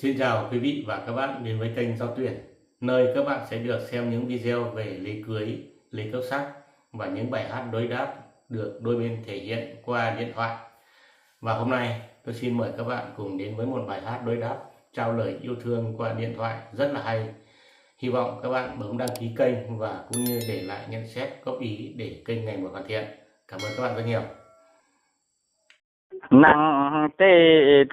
Xin chào quý vị và các bạn đến với kênh Giao Tuyển, nơi các bạn sẽ được xem những video về lễ cưới, lễ cấp sắc và những bài hát đối đáp được đôi bên thể hiện qua điện thoại. Và hôm nay tôi xin mời các bạn cùng đến với một bài hát đối đáp trao lời yêu thương qua điện thoại rất là hay. Hy vọng các bạn bấm đăng ký kênh và cũng như để lại nhận xét góp ý để kênh ngày một hoàn thiện. Cảm ơn các bạn rất nhiều. Năng tê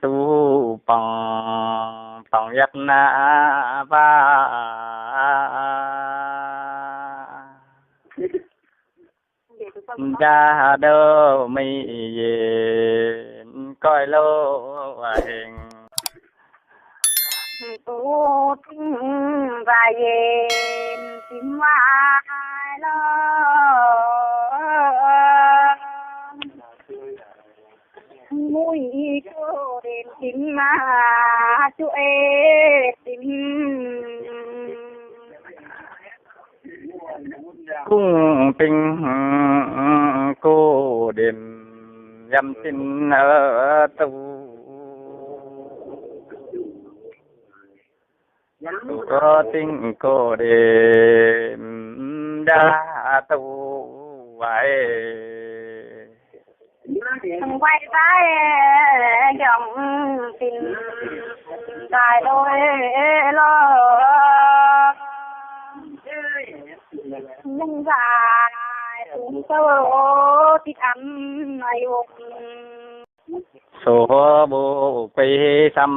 tu bằng bằng yết na ba ra đô mi coi lô hình tu tinh và về tim mai lo mũi cô đến tim mà chú tim cung tinh cô đêm nhâm tin ở tu có tình cô đêm đã tu vậy quay tay dòng tình dài đôi lo nhưng dài cũng sâu thích ăn này ục số bộ quê xăm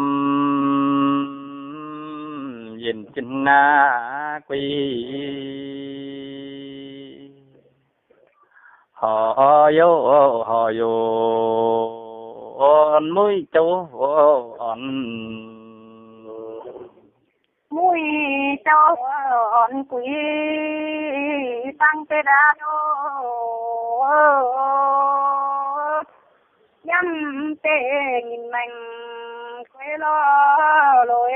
nhìn chân na quê họ vô mũi châu on mũi châu on quý tăng tê đa đô dăm tê nhìn mình quê lo lối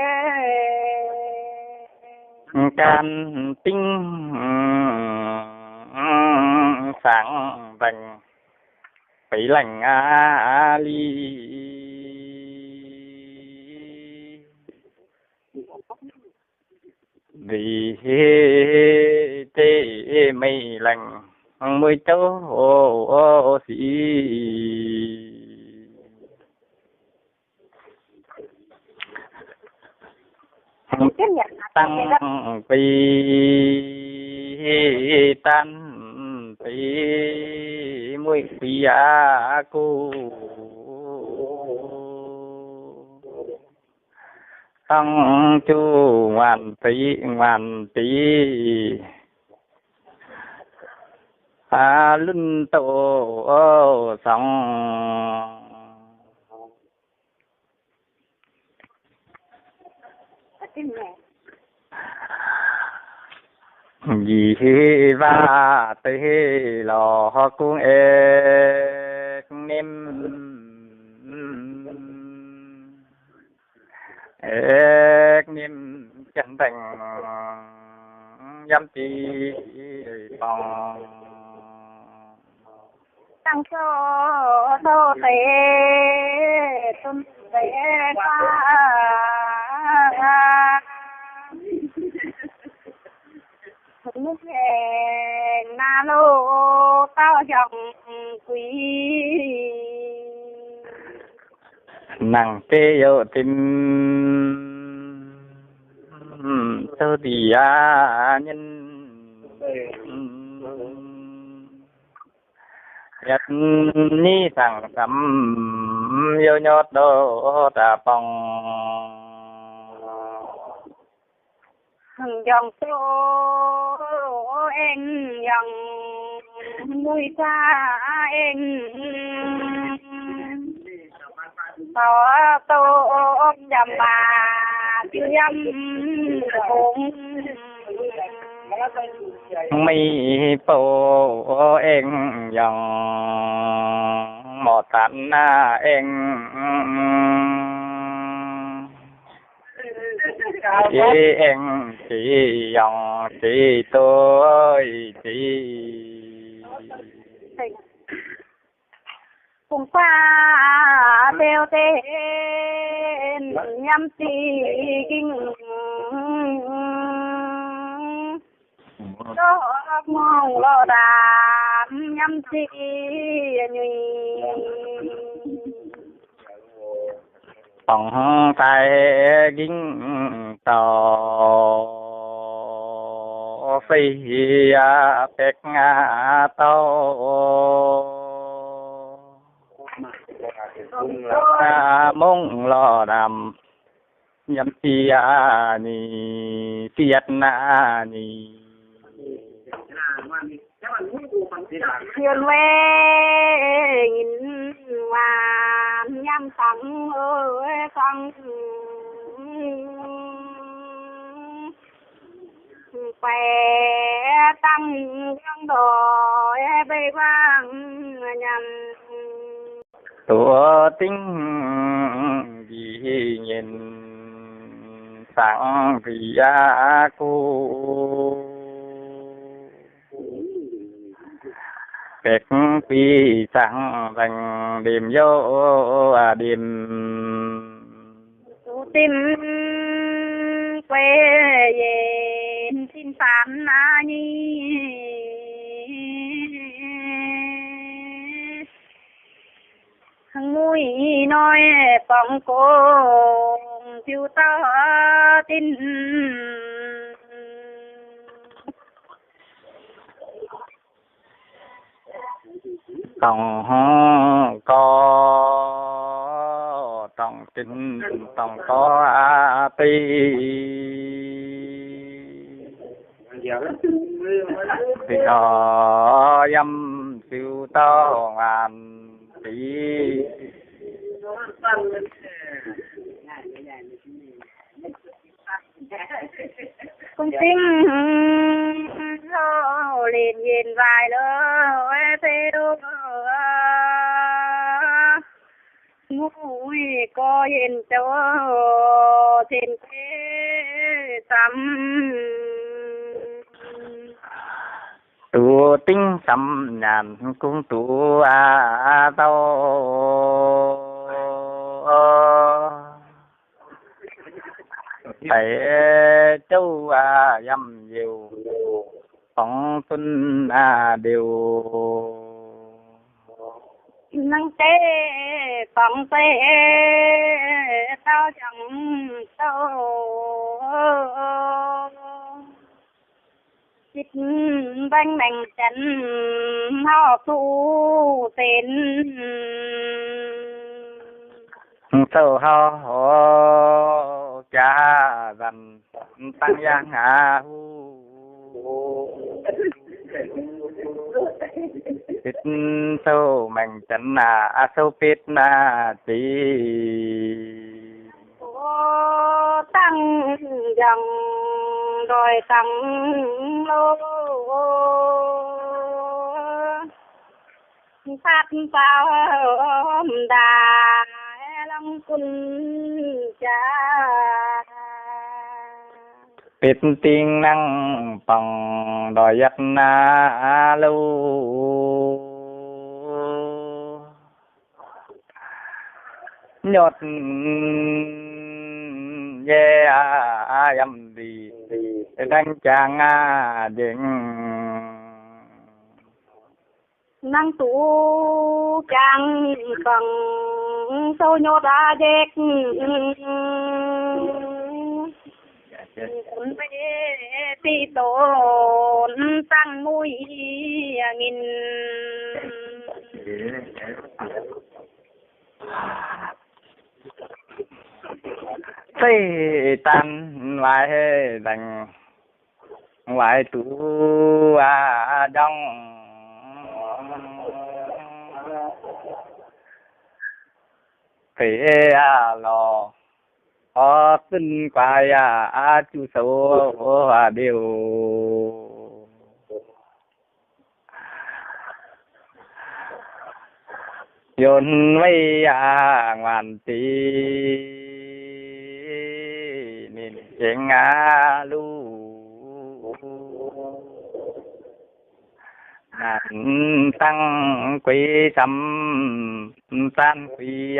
can tinh sáng vành phải lành ly vì tê mây lành mới châu sĩ tiếp nhận tăng pi tan pi mũi pi cô tăng chu ngoan tí lưng tổ xong gì va tê lò cũng nem nem chân thành dám chi bằng tăng cho đô tê tum tê qua nước na lô tao dòng quý nàng tê yo tim sơ tì nhân nhật ni thằng sắm yêu nhót đô trà bông dòng số em dòng mùi xa em có tô dầm bà chứ dầm cũng mi po em dòng một tận em chị em chị dòng chị tôi chị cùng pha theo tê nhâm chi kinh đó mong lo đàm nhâm chi nhụy tổng tay kính tò phi bẹc tao mong lo đàm nhâm chi ni tiết na ni thuyền về nhìn mà nhâm sẵn ơi sẵn khỏe tăng gương đồi bê quang nhằm tổ tính vì nhìn sáng vì cô bẹc phi sáng vành đêm vô đêm tìm quê về xin phán nhi mũi nói bóng cô phiêu tao tin tổng có tổng tin tổng có ti thì có dâm siêu to ngàn tỷ cung tinh lô liền nhìn vài lơ phê đô mũi có hiện chỗ trên thế sắm tu tinh sắm nhàn cung tu tao phải châu dâm nhiều phóng tuân đều năng tế phóng tế tao chẳng tao chích bánh bánh chân họ thu tên sâu ho cha dần tăng giang ít sâu mình chân sâu biết chỉ tăng dòng rồi tăng lô phát bao đà long quân cha biết tiếng năng bằng đòi giấc lâu nhột dâm gì đánh chàng điện năng tú chàng bằng sâu nhô đá dệt cuốn về tì tốn tăng mũi nghìn thế tan lại đành lại tú đông phải lò có xin quay chú số đều yun mấy ngoan tí nên chuyện lu tăng quý sắm tan quý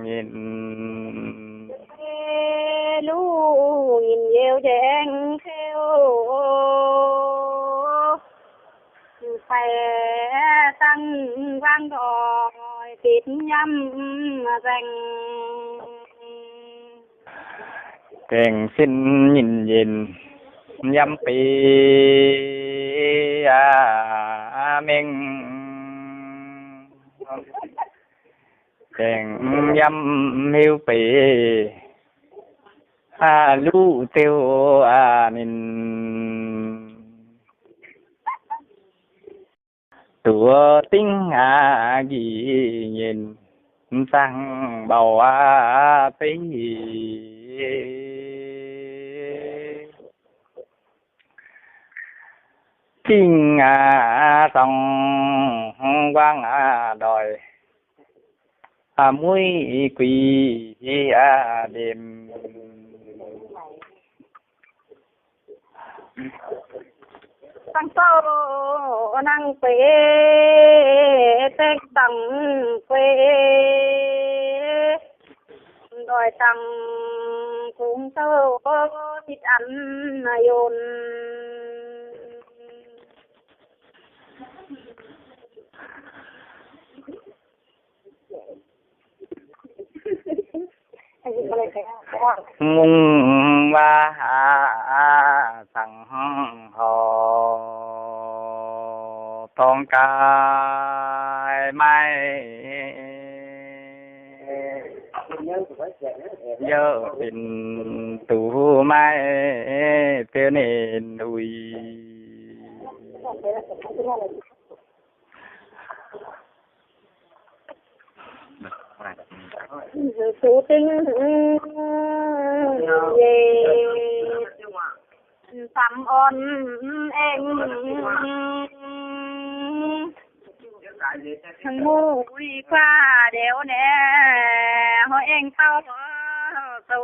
nghìn theo dáng theo phải tăng vang đòi tít nhâm dành kèn xin nhìn nhìn nhâm pi mình kèn nhâm hiu pi lu tiêu mình tủa tính gì nhìn sang bầu tí kinh sông quang đòi mũi quỳ đêm tăng sâu năng quê tết tăng quê đòi tăng cũng sâu thịt ăn yồn mùng ba thằng hò thong cài mai giờ tình tủ mai tiêu nền ui số tinh về tắm ôn em ngu đi qua đéo nè hỏi anh tao tao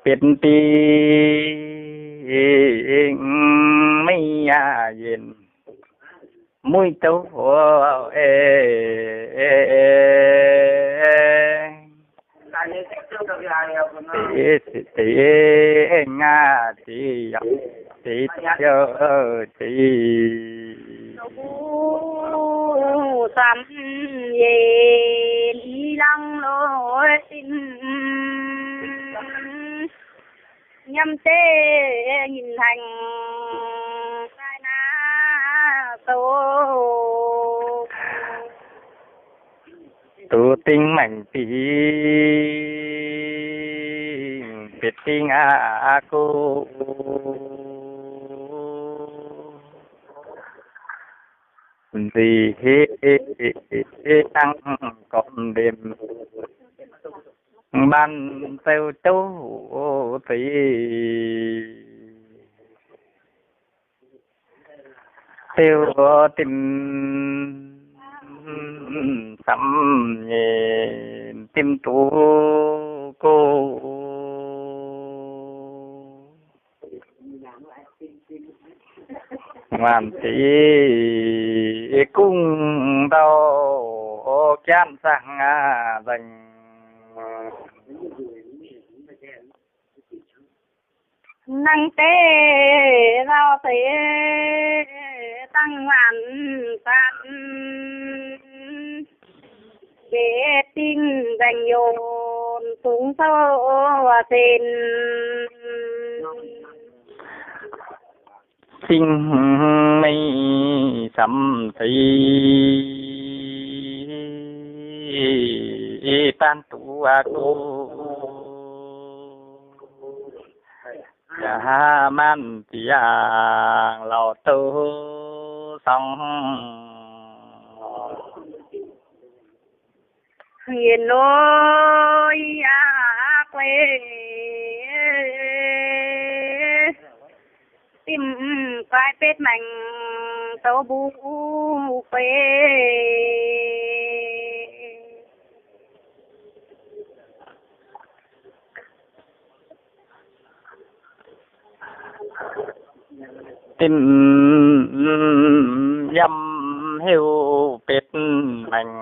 biết tiếng mấy yên mũi tấu tí nga tí tí chờ tí tắm về đi lăng lối tin nhâm tê nhìn thành sai na tô tu tinh mạnh tí biết tiếng cô gì tăng còn đêm ban tiêu chú tí tiêu tình sắm nhìn tim tu cô ngoan tí cung đâu chán sang dành năng tế rau tế tăng hoàn san để tin dành dồn xuống sâu và tên sinh mây sắm thấy tan tu cô ya man tiang lao tu song hiền lối quê tìm cái bếp mạnh tàu bu quê tìm dâm hiu bếp mạnh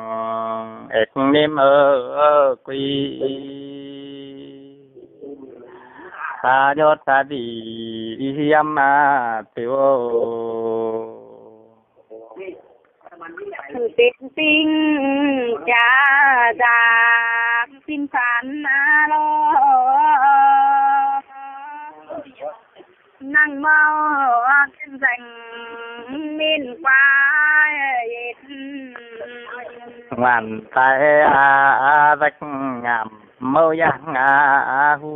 ếch nêm ở quỳ ta nhốt ta đi hiếm tiêu thử tết sinh cha già xin phán lo năng mau chân dành miền qua ngàn tay rách ngàm mơ giang hu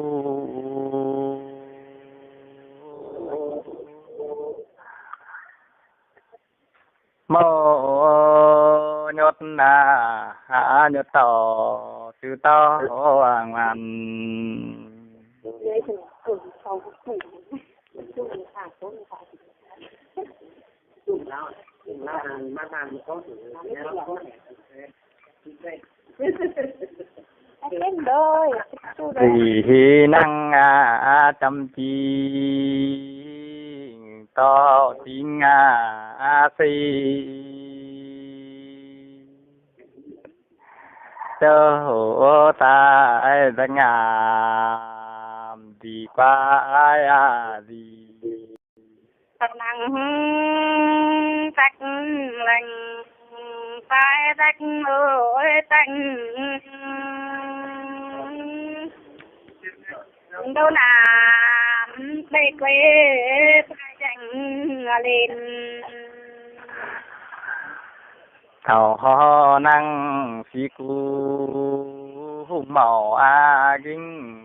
mơ nhốt nhốt tỏ chữ to ngàn vì năng chăm chi to tiếng si chớ hổ ta ra ngàm đi qua ai gì thật năng tách lành phải tách ơi tách đâu làm đây quê phải chẳng lên thảo ho năng phi cu hùng màu kinh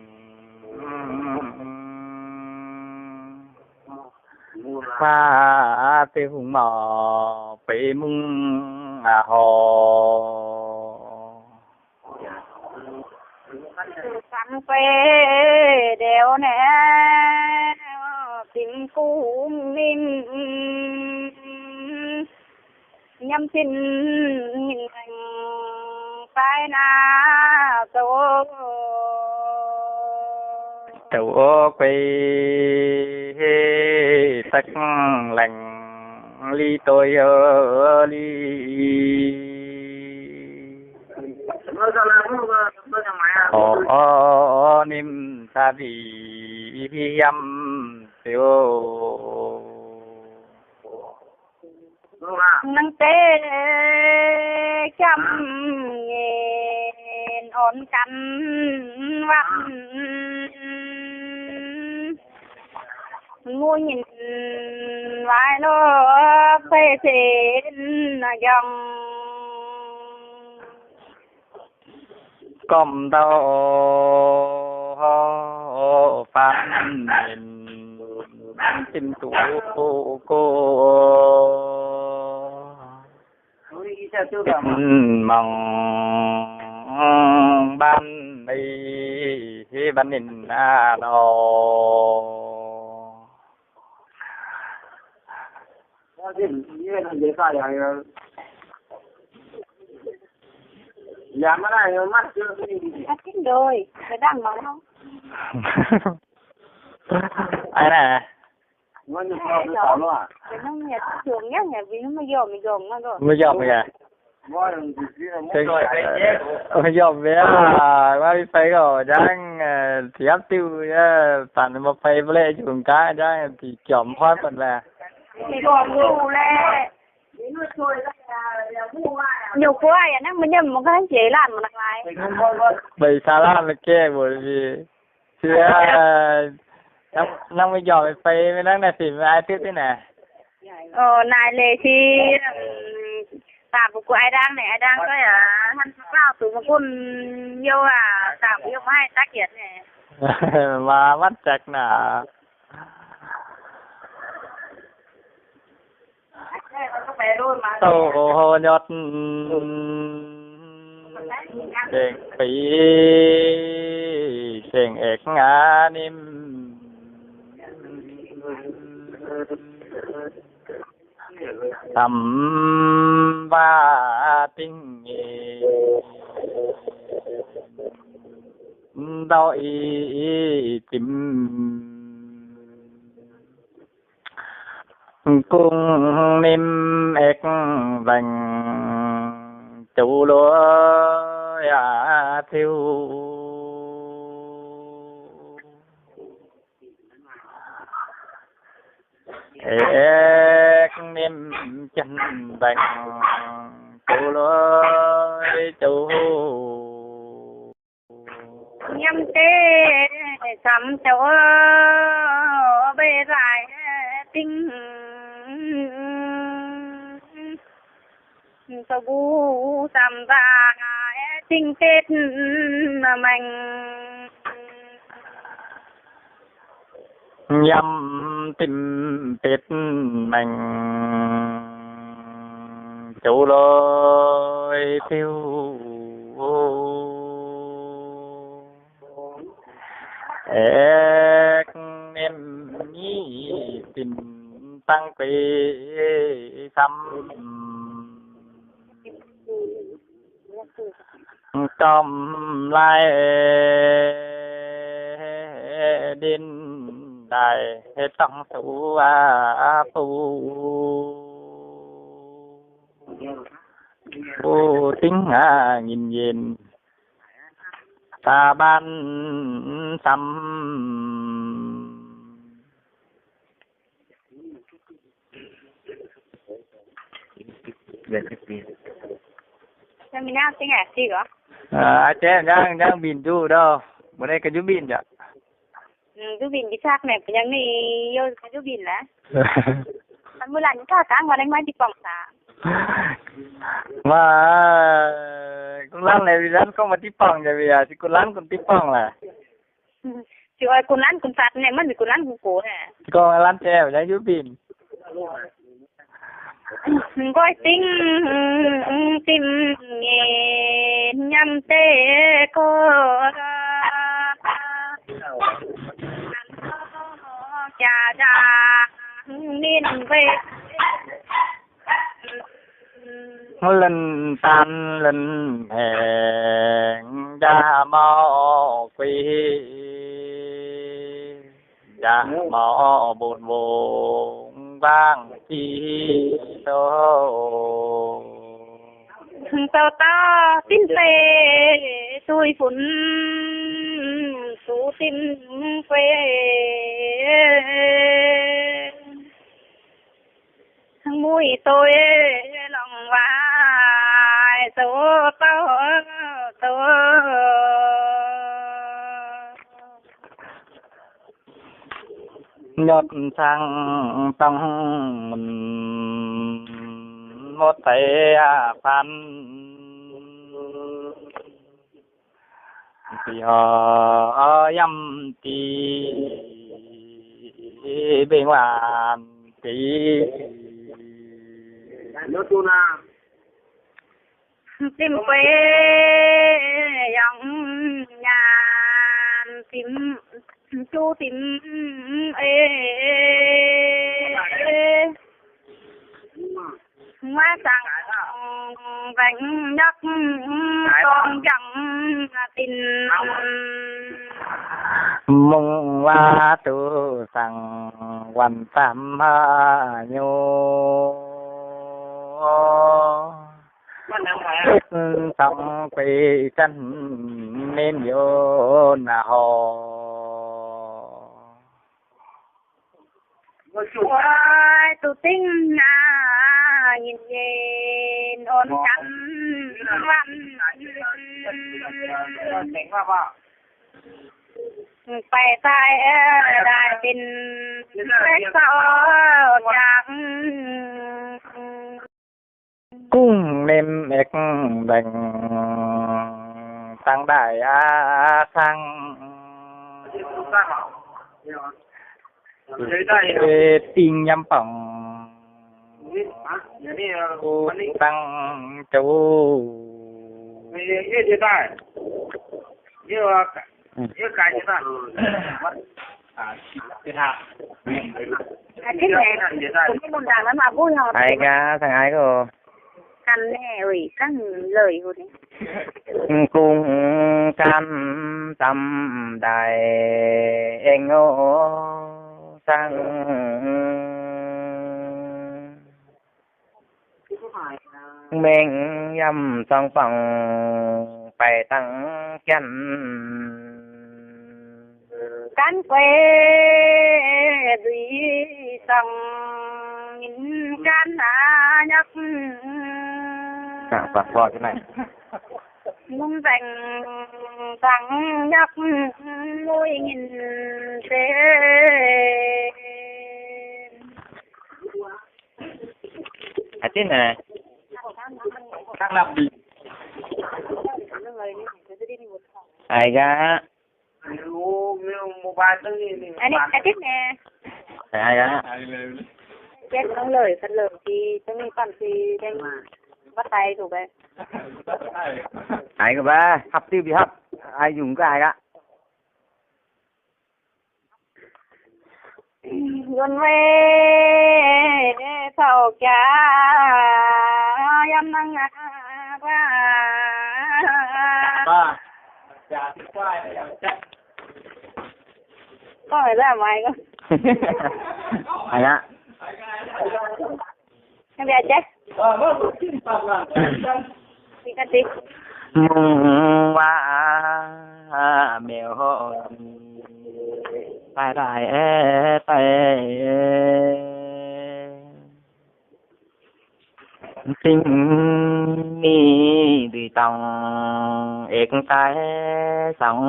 pha tê hùng màu bể mung hồ sắm quê đều nè tìm cũ mình nhâm xin nhìn thành phải na tổ quê tắc lành ly tôi ly niệm sa vì hiếm tiêu nâng tê chăm nhìn ổn cắn vắt ngôi nhìn vai nó phê xịn dòng cầm đau phán nhìn tim tụ cô mong ban đi ban nhìn đồ Dạ mà này mắt chưa chín rồi, phải đang nói không? ai nè nó như sao nó sao luôn à? Cái nó nhà trường nhá, nhà vì nó mới dòm nó rồi. mới dòm kìa Voi thì kia mới dòm bé qua đi phải rồi đang thì áp tiêu tàn một phải lệ trường cá đang thì chỏm thoát phần về Thì còn đủ lệ. Nhiều quá à, nó mới nhầm một cái chế làm một lại. bởi sao làm được kia bởi vì chưa năm mươi giò phải mới đang là tìm ai tiếp thế này Này lệ thì tạm của ai đang này, ai đang cái hắn vào từ một con yêu tạm yêu hai tác kiệt này. mà mắt chặt nè tổ hồ nhọt đèn phí đèn ếch ngã niêm thầm và tình đau ý tìm cung niêm ếch vành chủ lúa thiêu niệm chân bạch tu lối tu nhâm tê sắm chỗ bề dài tinh sâu bu sắm ra tinh tết mình nhâm tìm tết mình chủ lối tiêu em nhí tìm tăng quỷ xăm trong lại đến đại trong thủ phu tính nhìn nhìn ta ban xăm cho mình nào tiếng gì đó chế đang bin du đâu bữa nay cái chú bin vậy chú bin cái xác này cái này yêu cái chú bin là anh muốn làm những cái mà anh mới đi phòng xã mà con lăn này vì lăn không mà tiếp phòng vậy vì thì con lăn con tiếp phòng là chị ơi con lăn con phạt này mất thì con lăn con cổ nè con lăn treo đấy chú bin coi tinh tim nghe nhâm tê cô cha cha nên về lần tan lần hẹn ra mò quỳ ra mò buồn buồn vang chi tô tao ta tin tê tôi phun số tin quê mũi tôi lòng vai số tao nhọt sang tông một tay phan thì họ yam thì bên ngoài thì nó tu na tìm quê dòng nhà tìm chú tìm hóa sang vành nhắc con chẳng tình mong qua tu sang quan tâm nhô xong quỳ chân nên vô là hồ ôi tu tinh nhìn nhìn ôn chắn văn phải tay đại tình cách sao chẳng cung nên ek đành tăng đại sang tin nhâm phòng tăng chú thích này cũng muốn rằng mà vui họ ai ca thằng ai cô căn nè ủy các lời của đấy cung cam tâm đại ngô sang mình nhâm trong phòng phải tăng chân cán quê duy ต้องnhìn can nhắc Phạt phò thế này. muốn dành thằng nhắc môi nhìn thế Thế này. Đang làm gì? Ai ra? anh thích nè Ai ra? chết không lời phần lời thì tôi nghĩ còn thì đang bắt tay thủ vậy Ai cơ ba? Hấp tiêu bị hấp. Ai dùng cái ai đó? luôn về thầu cha em năng qua Ba. Dạ thì quay là chắc. có phải ra mày không Ai đó? em về chết đi cắt đi Mùng hoa mèo hồn tay tay tay tình mi đi tòng ếch tay sóng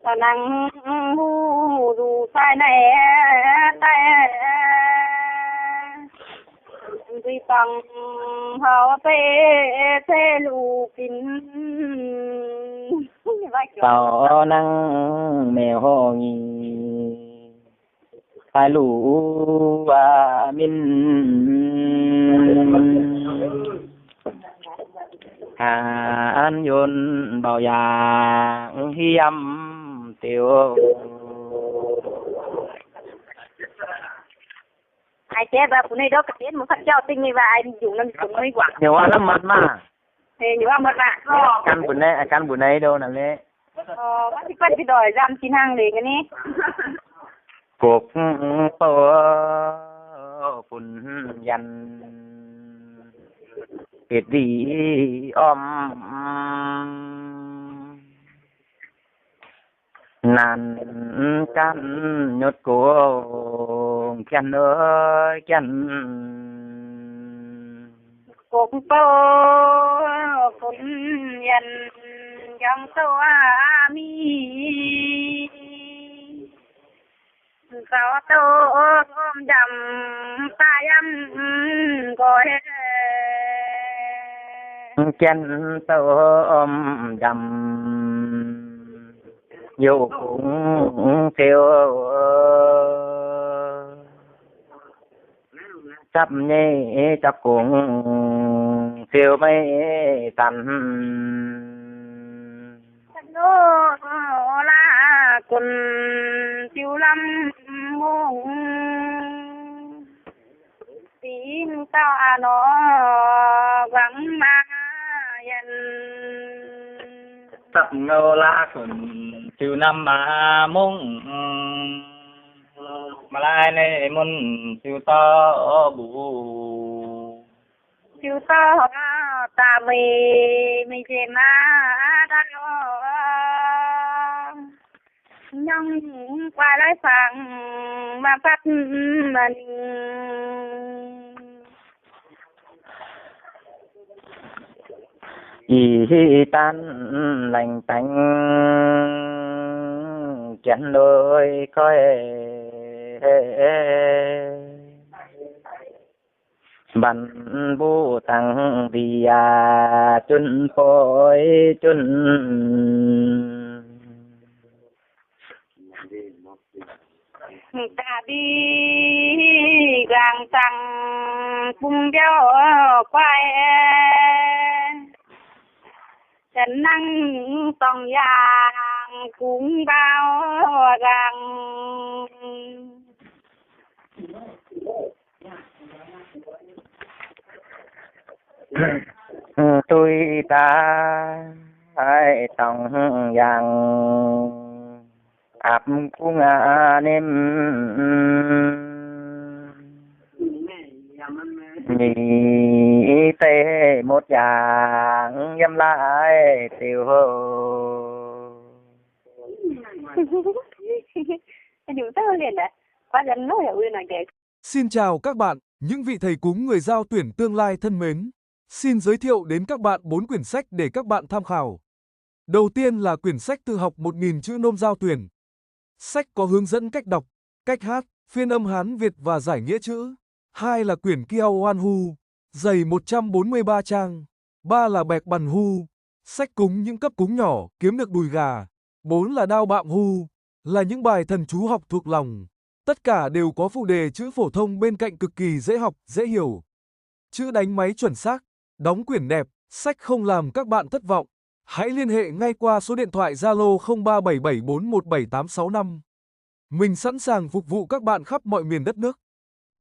tao năng hú dù sai này tay vì bằng họ tê tê lù kín tao năng mèo hồn tay lũ và min an yun bảo dạng hiếm tiêu ai chế ba phụ này đó cái tiền một phát trao tinh này và ai dùng nó dùng mấy quả nhiều quá lắm mặt mà thì nhiều ăn một bạn căn bữa nay đâu nè lẽ bắt thì đòi giam chín hàng để cái này cuộc tổ phun dần kết đi nàn căn nhốt của chân ơi chân cuộc tổ phun dần trong tổ mi sao tổ ôm đầm tay em gọi chân ôm đầm dù cũng kêu chấp nhé chấp cũng kêu mấy tần nô la cùng tiêu lâm mông tin tao nó vắng ma yên tập ngô la cùng tiêu năm mà mông mà lại này môn tiêu to bù tiêu to ta mì chê ma đã nhưng qua lại phẳng mà phát mình ý tan lành tánh chân đôi coi bắn bu tăng vì chân phôi chân ta đi gang tăng cùng đeo quay chân năng tòng giang cũng bao gang tôi ta hai tòng giang áp cũng nem nhị tê một dạng nhâm lại tiêu hồ Xin chào các bạn, những vị thầy cúng người giao tuyển tương lai thân mến. Xin giới thiệu đến các bạn 4 quyển sách để các bạn tham khảo. Đầu tiên là quyển sách tự học 1000 chữ nôm giao tuyển. Sách có hướng dẫn cách đọc, cách hát, phiên âm Hán Việt và giải nghĩa chữ. 2 là quyển Kiao Wan Hu, dày 143 trang. 3 là Bẹc Bằn Hu, sách cúng những cấp cúng nhỏ, kiếm được đùi gà. 4 là Đao Bạm Hu, là những bài thần chú học thuộc lòng. Tất cả đều có phụ đề chữ phổ thông bên cạnh cực kỳ dễ học, dễ hiểu. Chữ đánh máy chuẩn xác, đóng quyển đẹp, sách không làm các bạn thất vọng. Hãy liên hệ ngay qua số điện thoại Zalo 0377417865. Mình sẵn sàng phục vụ các bạn khắp mọi miền đất nước.